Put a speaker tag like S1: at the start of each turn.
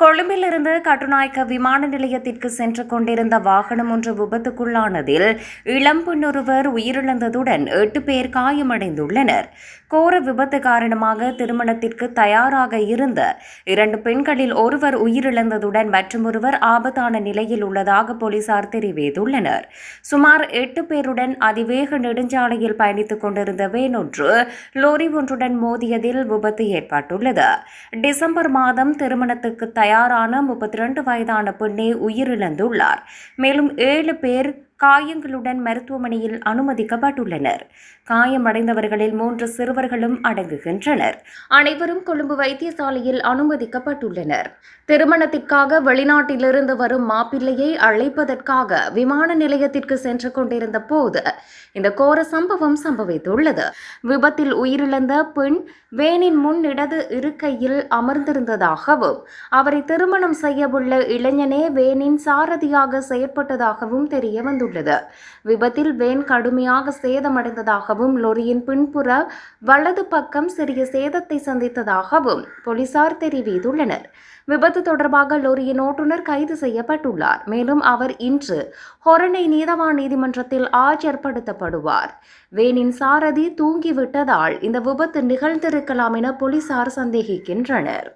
S1: கொழும்பிலிருந்து கட்டுநாயக்க விமான நிலையத்திற்கு சென்று கொண்டிருந்த வாகனம் ஒன்று விபத்துக்குள்ளானதில் இளம்பெண் ஒருவர் உயிரிழந்ததுடன் 8 பேர் காயமடைந்துள்ளனர். கோர விபத்து காரணமாக திருமணத்திற்கு தயாராக இருந்த 2 பெண்களில் ஒருவர் உயிரிழந்ததுடன் மற்றொருவர் ஆபத்தான நிலையில் உள்ளதாக போலீசார் தெரிவித்துள்ளனர். சுமார் 8 பேருடன் அதிவேக நெடுஞ்சாலையில் பயணித்துக் கொண்டிருந்த வேன் ஒன்று லோரி ஒன்றுடன் மோதியதில் விபத்து ஏற்பட்டுள்ளது. டிசம்பர் மாதம் திருமணத்துக்கு தயாரான 32 வயதான பெண்ணே உயிரிழந்துள்ளார். மேலும் 7 பேர் காயங்களுடன் மருத்துவமனையில் அனுமதிக்கப்பட்டுள்ளனர். காயமடைந்தவர்களில் 3 சிறுவர்களும் அடங்குகின்றனர். அனைவரும் கொழும்பு வைத்தியசாலையில் அனுமதிக்கப்பட்டுள்ளனர். திருமணத்திற்காக வெளிநாட்டிலிருந்து வரும் மாப்பிள்ளையை அழைப்பதற்காக விமான நிலையத்திற்கு சென்று கொண்டிருந்த போது இந்த கோர சம்பவம் சம்பவித்துள்ளது. விபத்தில் உயிரிழந்த பெண் வேனின் முன் இடது இருக்கையில் அமர்ந்திருந்ததாகவும் அவரை திருமணம் செய்யவுள்ள இளைஞனே வேனின் சாரதியாக செயற்பட்டதாகவும் தெரிய வந்துள்ளது. விபத்தில் வேன் கடுமையாக சேதமடைந்ததாகவும் லொரியின் பின்புற வலது பக்கம் சிறிய சேதத்தை சந்தித்ததாகவும் போலீசார் தெரிவித்துள்ளனர். விபத்து தொடர்பாக லொரியின் ஓட்டுநர் கைது செய்யப்பட்டுள்ளார். மேலும் அவர் இன்று ஹொரணை நீதவான் நீதிமன்றத்தில் ஆஜர்படுத்தப்படுவார். வேனின் சாரதி தூங்கிவிட்டதால் இந்த விபத்து நிகழ்ந்திருக்கலாம் என போலீசார் சந்தேகிக்கின்றனர்.